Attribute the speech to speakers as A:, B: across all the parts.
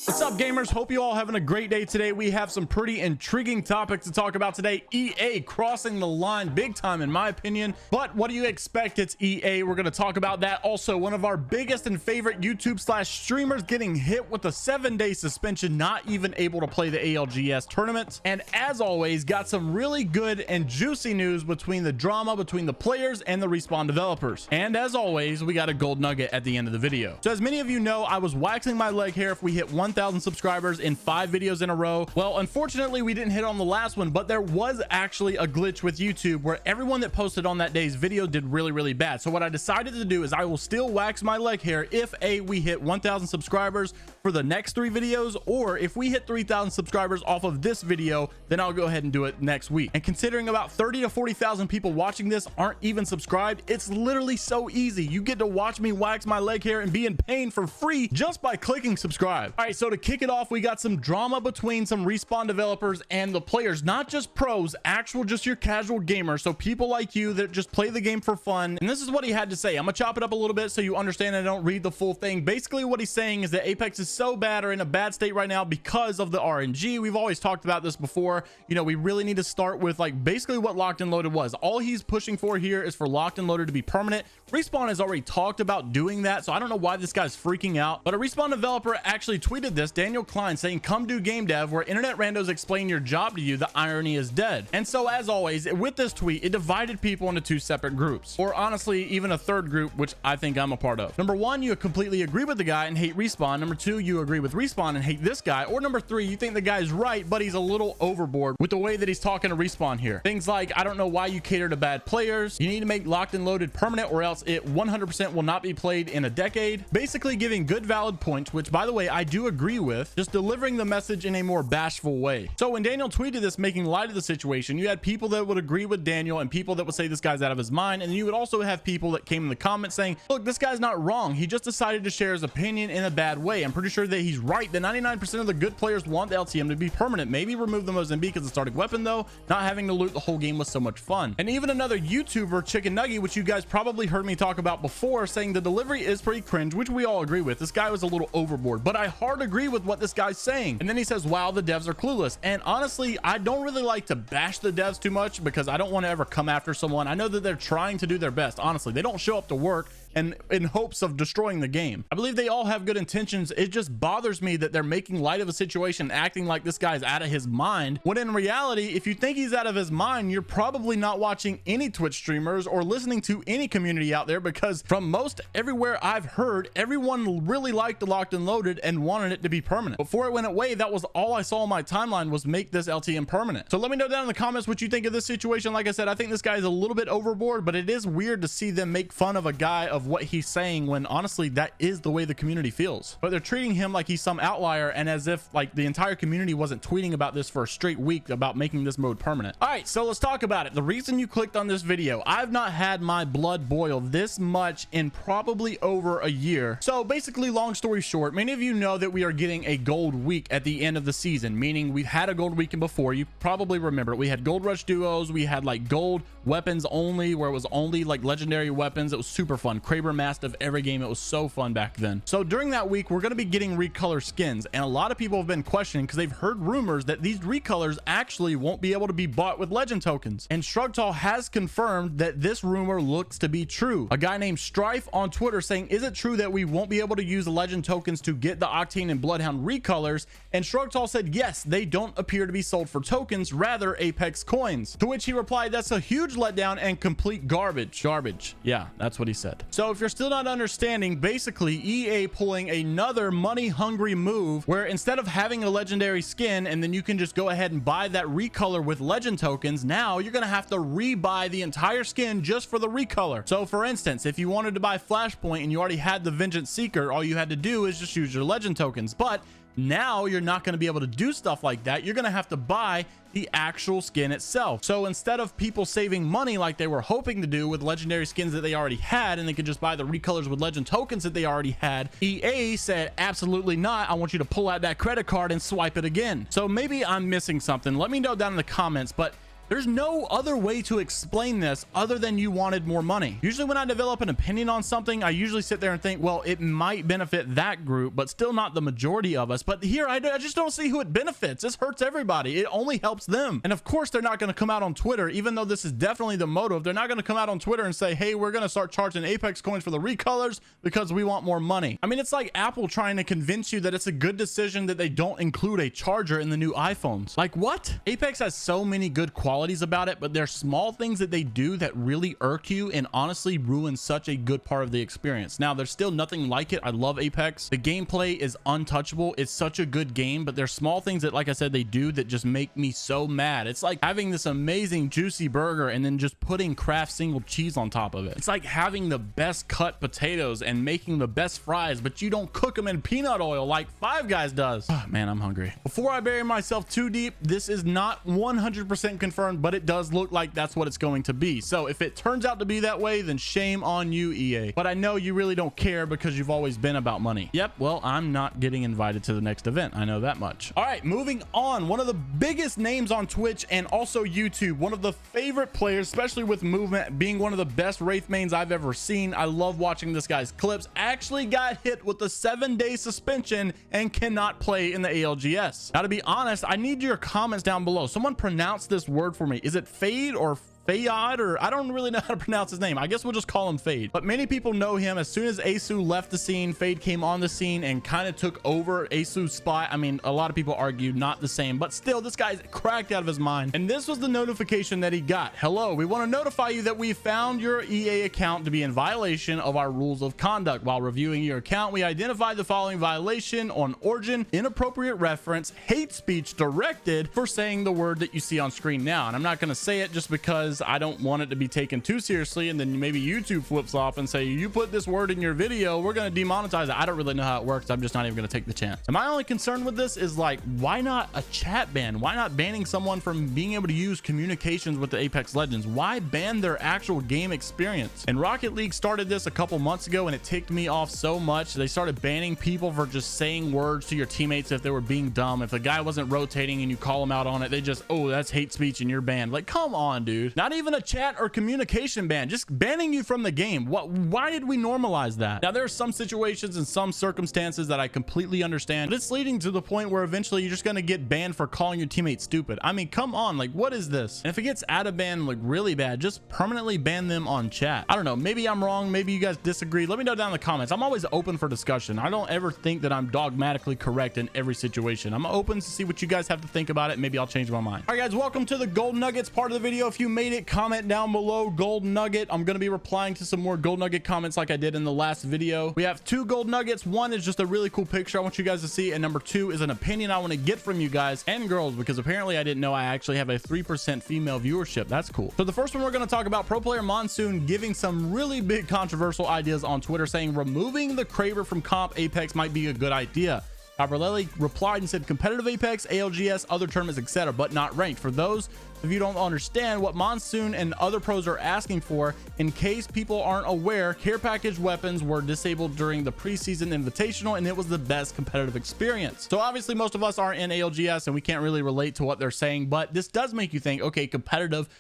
A: What's up, gamers? Hope you all having a great day today. We have some pretty intriguing topics to talk about today. EA crossing the line big time in my opinion, but what do you expect? It's EA. We're going to talk about that. Also, one of our biggest and favorite YouTube slash streamers getting hit with a 7-day suspension, not even able to play the ALGS tournament. And as always, got some really good and juicy news between the drama between the players and the Respawn developers. And as always, we got a gold nugget at the end of the video. So as many of you know, I was waxing my leg hair if we hit 1,000 subscribers in 5 videos in a row. Well, unfortunately, we didn't hit on the last one, but there was actually a glitch with YouTube where everyone that posted on that day's video did really bad. So what I decided to do is I will still wax my leg hair if we hit 1,000 subscribers for the next 3 videos, or if we hit 3,000 subscribers off of this video, then I'll go ahead and do it next week. And considering about 30 to 40,000 people watching this aren't even subscribed, it's literally so easy. You get to watch me wax my leg hair and be in pain for free just by clicking subscribe. All right, so to kick it off, we got some drama between some Respawn developers and the players, not just pros, actual just your casual gamers, so people like you that just play the game for fun. And this is what he had to say. I'm gonna chop it up a little bit so you understand I don't read the full thing. Basically what he's saying is that Apex is so bad or in a bad state right now because of the RNG. We've always talked about this before. You know, we really need to start with like basically what Locked and Loaded was. All he's pushing for here is for Locked and Loaded to be permanent. Respawn has already talked about doing that, so I don't know why this guy's freaking out. But a Respawn developer actually tweeted this, Daniel Klein, saying, "Come do game dev where internet randos explain your job to you. The irony is dead." And so as always, with this tweet, it divided people into 2 separate groups, or honestly even a third group, which I think I'm a part of. Number 1, you completely agree with the guy and hate Respawn. Number 2, you agree with Respawn and hate this guy. Or number 3, you think the guy's right, but he's a little overboard with the way that he's talking to Respawn here. Things like, I don't know why you cater to bad players. You need to make Locked and Loaded permanent or else it 100% will not be played in a decade. Basically giving good valid points, which by the way, I do agree with, just delivering the message in a more bashful way. So when Daniel tweeted this, making light of the situation, you had people that would agree with Daniel and people that would say this guy's out of his mind. And then you would also have people that came in the comments saying, look, this guy's not wrong. He just decided to share his opinion in a bad way. I'm pretty sure that he's right. The 99% of the good players want the LTM to be permanent. Maybe remove the Mozambique as a starting weapon though. Not having to loot the whole game was so much fun. And even another YouTuber, Chicken Nugget, which you guys probably heard me talk about before, saying the delivery is pretty cringe, which we all agree with. This guy was a little overboard, but I hard agree with what this guy's saying. And then he says, wow, the devs are clueless. And honestly, I don't really like to bash the devs too much because I don't want to ever come after someone. I know that they're trying to do their best. Honestly, they don't show up to work and in hopes of destroying the game. I believe they all have good intentions. It just bothers me that they're making light of a situation, acting like this guy's out of his mind, when in reality, if you think he's out of his mind, you're probably not watching any Twitch streamers or listening to any community out there, because from most everywhere I've heard, everyone really liked the Locked and Loaded and wanted it to be permanent. Before it went away, that was all I saw on my timeline, was make this LTM permanent. So let me know down in the comments what you think of this situation. Like I said, I think this guy is a little bit overboard, but it is weird to see them make fun of a guy of what he's saying when honestly that is the way the community feels. But they're treating him like he's some outlier and as if like the entire community wasn't tweeting about this for a straight week about making this mode permanent. All right, so let's talk about it. The reason you clicked on this video, I've not had my blood boil this much in probably over a year. So basically, long story short, many of you know that we are getting a gold week at the end of the season, meaning we've had a gold weekend before. You probably remember it. We had gold rush duos, we had like gold weapons only, where it was only like legendary weapons. It was super fun. Kraber Mastiff every game. It was so fun back then. So during that week, we're going to be getting recolor skins, and a lot of people have been questioning because they've heard rumors that these recolors actually won't be able to be bought with legend tokens. And Shrugtall has confirmed that this rumor looks to be true. A guy named Strife on Twitter saying, is it true that we won't be able to use the legend tokens to get the Octane and Bloodhound recolors? And Shrugtall said, yes, they don't appear to be sold for tokens, rather Apex coins. To which he replied, that's a huge letdown and complete garbage. Yeah, that's what he said. So if you're still not understanding, basically EA pulling another money hungry move where instead of having a legendary skin and then you can just go ahead and buy that recolor with legend tokens, now you're gonna have to rebuy the entire skin just for the recolor. So for instance, if you wanted to buy Flashpoint and you already had the Vengeance Seeker, all you had to do is just use your legend tokens. But now you're not going to be able to do stuff like that. You're going to have to buy the actual skin itself. So instead of people saving money like they were hoping to do with legendary skins that they already had, and they could just buy the recolors with legend tokens that they already had, EA said, absolutely not. I want you to pull out that credit card and swipe it again. So maybe I'm missing something. Let me know down in the comments, but There's no other way to explain this other than you wanted more money. Usually when I develop an opinion on something, I usually sit there and think, well, it might benefit that group, but still not the majority of us. But here, I just don't see who it benefits. This hurts everybody. It only helps them. And of course, they're not going to come out on Twitter, even though this is definitely the motive. They're not going to come out on Twitter and say, hey, we're going to start charging Apex coins for the recolors because we want more money. I mean, it's like Apple trying to convince you that it's a good decision that they don't include a charger in the new iPhones. Like, what? Apex has so many good qualities about it, but there's small things that they do that really irk you and honestly ruin such a good part of the experience. Now, there's still nothing like it. I love Apex. The gameplay is untouchable. It's such a good game, but there's small things that, like I said, they do that just make me so mad. It's like having this amazing juicy burger and then just putting Kraft single cheese on top of it. It's like having the best cut potatoes and making the best fries, but you don't cook them in peanut oil like Five Guys does. Oh, man, I'm hungry. Before I bury myself too deep, this is not 100% confirmed, but it does look like that's what it's going to be. So if it turns out to be that way, then shame on you, EA. But I know you really don't care because you've always been about money. Yep, well, I'm not getting invited to the next event. I know that much. All right, moving on. One of the biggest names on Twitch and also YouTube, one of the favorite players, especially with movement, being one of the best Wraith mains I've ever seen. I love watching this guy's clips. Actually got hit with a 7-day suspension and cannot play in the ALGS. Now, to be honest, I need your comments down below. Someone pronounce this word for me. Is it Faide or Faide, or I don't really know how to pronounce his name. I guess we'll just call him Faide. But many people know him. As soon as Asu left the scene, Faide came on the scene and kind of took over Asu's spot. I mean, a lot of people argue not the same, but still, this guy's cracked out of his mind. And this was the notification that he got. Hello, we want to notify you that we found your EA account to be in violation of our rules of conduct. While reviewing your account, we identified the following violation on Origin: inappropriate reference, hate speech directed for saying the word that you see on screen now. And I'm not going to say it just because I don't want it to be taken too seriously, and then maybe YouTube flips off and say, you put this word in your video, we're going to demonetize it. I don't really know how it works. I'm just not even going to take the chance. And my only concern with this is, like, why not a chat ban? Why not banning someone from being able to use communications with the Apex Legends? Why ban their actual game experience? And Rocket League started this a couple months ago, and it ticked me off so much. They started banning people for just saying words to your teammates if they were being dumb. If the guy wasn't rotating and you call them out on it, they just, oh, that's hate speech and you're banned. Like, come on, dude. Not even a chat or communication ban, just banning you from the game. Why did we normalize that? Now, there are some situations and some circumstances that I completely understand, but it's leading to the point where eventually you're just going to get banned for calling your teammates stupid. I mean, come on, like, what is this? And if it gets out of ban like really bad, just permanently ban them on chat. I don't know, maybe I'm wrong, maybe you guys disagree. Let me know down in the comments. I'm always open for discussion. I don't ever think that I'm dogmatically correct in every situation. I'm open to see what you guys have to think about it. Maybe I'll change my mind. All right, guys, welcome to the gold nuggets part of the video. If you made it, comment down below gold nugget. I'm going to be replying to some more gold nugget comments like I did in the last video. We have 2 gold nuggets. One is just a really cool picture I want you guys to see, and number 2 is an opinion I want to get from you guys and girls, because apparently I didn't know I actually have a 3% female viewership. That's cool. So the first one we're going to talk about, pro player Monsoon giving some really big controversial ideas on Twitter, saying removing the Kraber from comp Apex might be a good idea. Lely replied and said competitive Apex, ALGS, other tournaments, etc., but not ranked. For those of you don't understand what Monsoon and other pros are asking for, in case people aren't aware, care package weapons were disabled during the preseason invitational, and it was the best competitive experience. So obviously most of us aren't in ALGS and we can't really relate to what they're saying, but this does make you think, okay, competitive,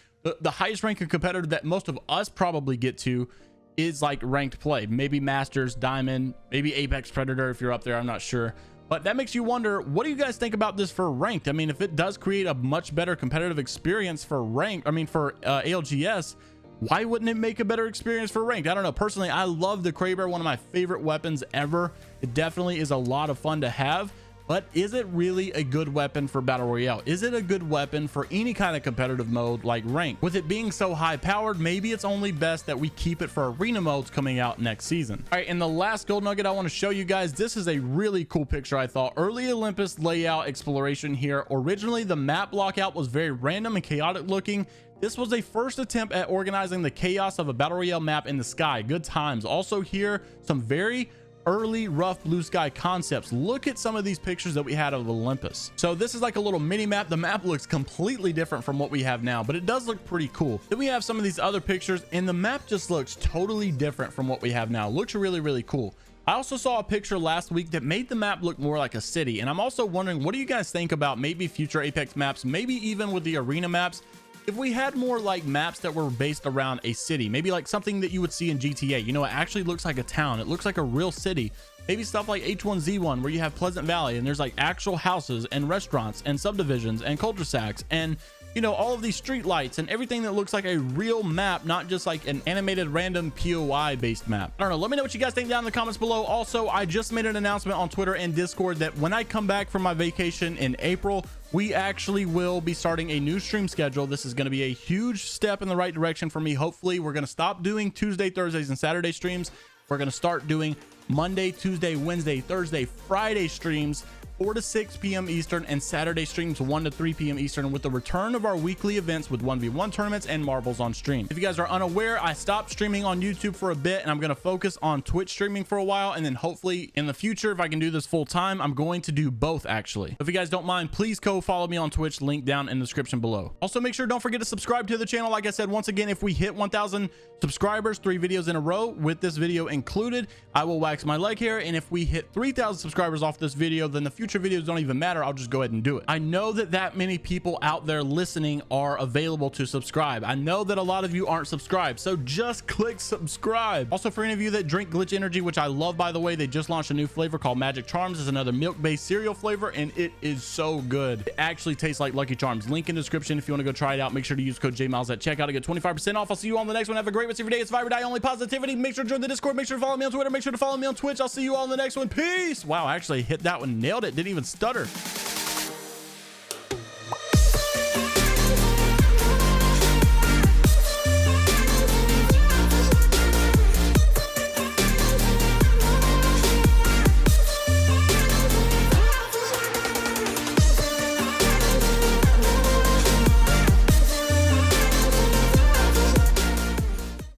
A: the highest ranking competitive that most of us probably get to is like ranked play, maybe Masters, Diamond, maybe Apex Predator if you're up there, I'm not sure. But that makes you wonder, what do you guys think about this for ranked? I mean, if it does create a much better competitive experience for ranked, I mean, for ALGS, why wouldn't it make a better experience for ranked? I don't know. Personally, I love the Kraber, one of my favorite weapons ever. It definitely is a lot of fun to have. But is it really a good weapon for battle royale? Is it a good weapon for any kind of competitive mode like ranked? With it being so high powered, maybe it's only best that we keep it for arena modes coming out next season. All right, and the last gold nugget I want to show you guys, this is a really cool picture. I thought early Olympus layout exploration here. Originally the map blockout was very random and chaotic looking. This was a first attempt at organizing the chaos of a battle royale map in the sky. Good times. Also here, some very early rough blue sky concepts. Look at some of these pictures that we had of Olympus. So this is like a little mini map. The map looks completely different from what we have now, but it does look pretty cool. Then we have some of these other pictures and the map just looks totally different from what we have now. Looks really, really cool. I also saw a picture last week that made the map look more like a city, and I'm also wondering, what do you guys think about maybe future Apex maps, maybe even with the arena maps, if we had more like maps that were based around a city, maybe like something that you would see in GTA, you know, it actually looks like a town, it looks like a real city. Maybe stuff like H1Z1 where you have Pleasant Valley and there's like actual houses and restaurants and subdivisions and cul-de-sacs and, you know, all of these street lights and everything that looks like a real map, not just like an animated random POI based map. I don't know. Let me know what you guys think down in the comments below. Also, I just made an announcement on Twitter and Discord that when I come back from my vacation in April, we actually will be starting a new stream schedule. This is going to be a huge step in the right direction for me. Hopefully, we're going to stop doing Tuesday, Thursdays, and Saturday streams. We're going to start doing Monday, Tuesday, Wednesday, Thursday, Friday streams, 4 to 6 p.m. Eastern, and Saturday streams 1 to 3 p.m. Eastern, with the return of our weekly events with 1v1 tournaments and marbles on stream. If you guys are unaware, I stopped streaming on YouTube for a bit and I'm going to focus on Twitch streaming for a while, and then hopefully in the future, if I can do this full time, I'm going to do both actually. If you guys don't mind, please go follow me on Twitch, link down in the description below. Also, make sure don't forget to subscribe to the channel. Like I said, once again, if we hit 1,000 subscribers 3 videos in a row with this video included, I will wax my leg hair, and if we hit 3,000 subscribers off this video, then the future videos don't even matter. I'll just go ahead and do it. I know that many people out there listening are available to subscribe. I know that a lot of you aren't subscribed, so just click subscribe. Also, for any of you that drink Glytch energy, which I love, by the way, they just launched a new flavor called Magic Charms. It's another milk-based cereal flavor, and it is so good. It actually tastes like Lucky Charms. Link in the description if you want to go try it out. Make sure to use code JMeyels at checkout to get 25% off. I'll see you all on the next one. Have a great rest of your day. It's Five or Die Only Positivity. Make sure to join the Discord. Make sure to follow me on Twitter. Make sure to follow me on Twitch. I'll see you all in the next one. Peace. Wow, I actually hit that one. Nailed it. Didn't even stutter.